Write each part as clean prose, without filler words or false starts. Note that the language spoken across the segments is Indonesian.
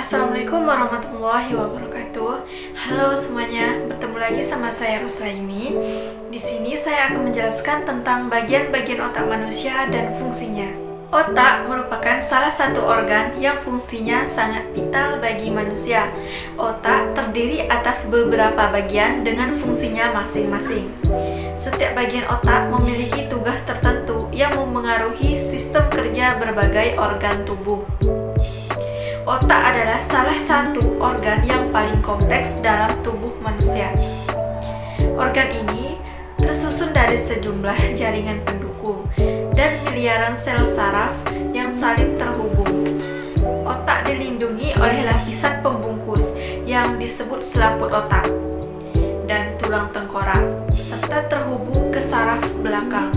Assalamualaikum warahmatullahi wabarakatuh. Halo semuanya, bertemu lagi sama saya Roslaimi. Di sini saya akan menjelaskan tentang bagian-bagian otak manusia dan fungsinya. Otak merupakan salah satu organ yang fungsinya sangat vital bagi manusia. Otak terdiri atas beberapa bagian dengan fungsinya masing-masing. Setiap bagian otak memiliki tugas tertentu yang memengaruhi sistem kerja berbagai organ tubuh. Otak adalah salah satu organ yang paling kompleks dalam tubuh manusia. Organ ini tersusun dari sejumlah jaringan pendukung dan miliaran sel saraf yang saling terhubung. Otak dilindungi oleh lapisan pembungkus yang disebut selaput otak dan tulang tengkorak, serta terhubung ke saraf belakang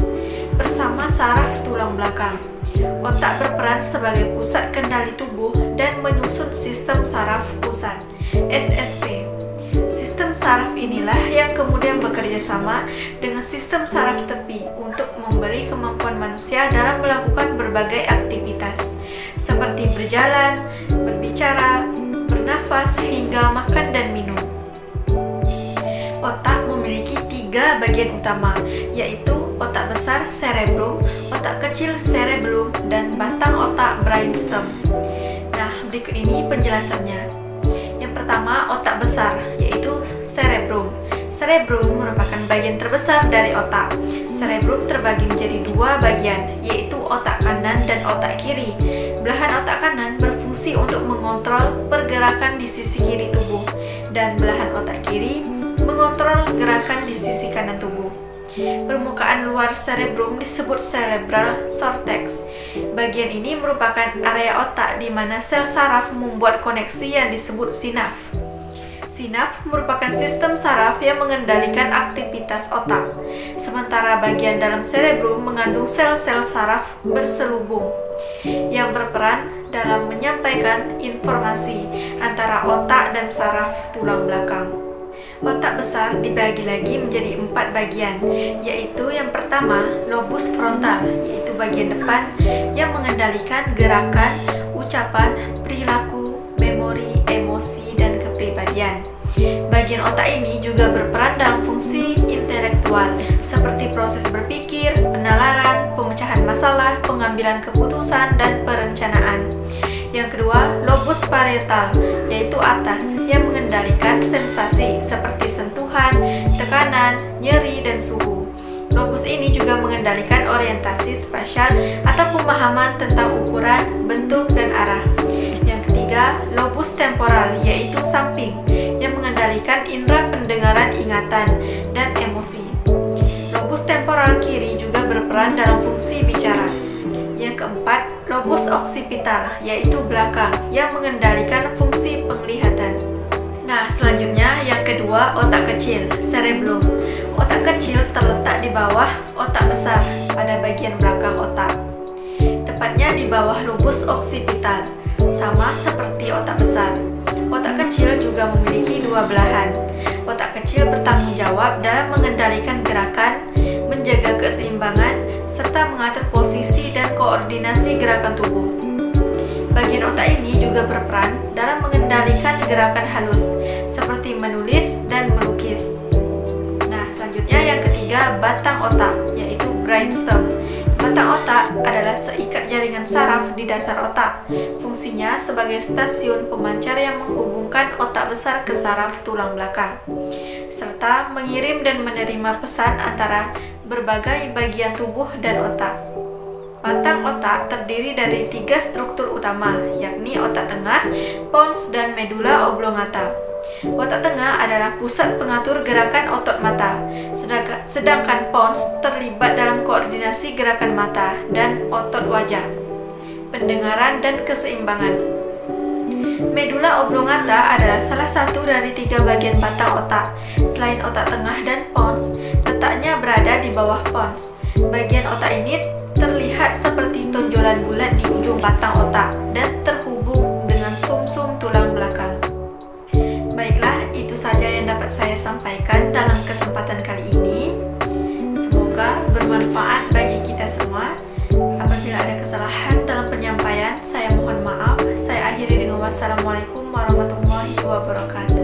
bersama saraf tulang belakang. Otak berperan sebagai pusat kendali tubuh dan menyusun sistem saraf pusat (SSP). Sistem saraf inilah yang kemudian bekerja sama dengan sistem saraf tepi untuk memberi kemampuan manusia dalam melakukan berbagai aktivitas seperti berjalan, berbicara, bernafas, hingga makan dan minum. Otak memiliki 3 bagian utama, yaitu otak besar cerebrum, otak kecil cerebellum, dan batang otak brainstem. Nah, berikut ini penjelasannya. Yang pertama, otak besar, yaitu cerebrum. Cerebrum merupakan bagian terbesar dari otak. Cerebrum terbagi menjadi 2 bagian, yaitu otak kanan dan otak kiri. Belahan otak kanan berfungsi untuk mengontrol pergerakan di sisi kiri tubuh, dan belahan otak kiri mengontrol gerakan di sisi kanan tubuh. Permukaan luar cerebrum disebut cerebral cortex. Bagian ini merupakan area otak di mana sel saraf membuat koneksi yang disebut sinap. Sinap merupakan sistem saraf yang mengendalikan aktivitas otak. Sementara bagian dalam cerebrum mengandung sel-sel saraf berselubung yang berperan dalam menyampaikan informasi antara otak dan saraf tulang belakang. Otak besar dibagi lagi menjadi 4 bagian, yaitu yang pertama, lobus frontal, yaitu bagian depan yang mengendalikan gerakan, ucapan, perilaku, memori, emosi, dan kepribadian. Bagian otak ini juga berperan dalam fungsi intelektual, seperti proses berpikir, penalaran, pemecahan masalah, pengambilan keputusan, dan perencanaan. Yang kedua, lobus parietal, yaitu atas, yang mengendalikan sensasi seperti sentuhan, tekanan, nyeri, dan suhu. Lobus ini juga mengendalikan orientasi spasial atau pemahaman tentang ukuran, bentuk, dan arah. Yang ketiga, lobus temporal, yaitu samping, yang mengendalikan indera pendengaran, ingatan, dan emosi. Lobus temporal kiri juga berperan dalam fungsi bicara. Yang keempat, lobus occipital, yaitu belakang, yang mengendalikan fungsi penglihatan. Nah, selanjutnya yang kedua, otak kecil, cerebellum. Otak kecil terletak di bawah otak besar pada bagian belakang otak, tepatnya di bawah lobus occipital, sama seperti otak besar. Otak kecil juga memiliki 2 belahan. Otak kecil bertanggung jawab dalam mengendalikan gerakan, menjaga keseimbangan, serta mengatur posisi dan koordinasi gerakan tubuh. Bagian otak ini juga berperan dalam mengendalikan gerakan halus, seperti menulis dan melukis. Nah, selanjutnya yang ketiga, batang otak, yaitu brainstem. Batang otak adalah seikat jaringan saraf di dasar otak. Fungsinya sebagai stasiun pemancar yang menghubungkan otak besar ke saraf tulang belakang, serta mengirim dan menerima pesan antara berbagai bagian tubuh dan otak. Batang otak terdiri dari 3 struktur utama, yakni otak tengah, pons, dan medula oblongata. Otak tengah adalah pusat pengatur gerakan otot mata, sedangkan pons terlibat dalam koordinasi gerakan mata dan otot wajah, pendengaran, dan keseimbangan. Medula oblongata adalah salah satu dari 3 bagian batang otak. Selain otak tengah dan pons, letaknya berada di bawah pons. Bagian otak ini terlihat seperti tonjolan bulat di ujung batang otak dan terhubung dengan sumsum tulang belakang. Baiklah, itu saja yang dapat saya sampaikan dalam kesempatan kali ini. Semoga bermanfaat bagi kita semua. Apabila ada kesalahan dalam penyampaian, saya mohon maaf. Saya akhiri dengan wassalamualaikum warahmatullahi wabarakatuh.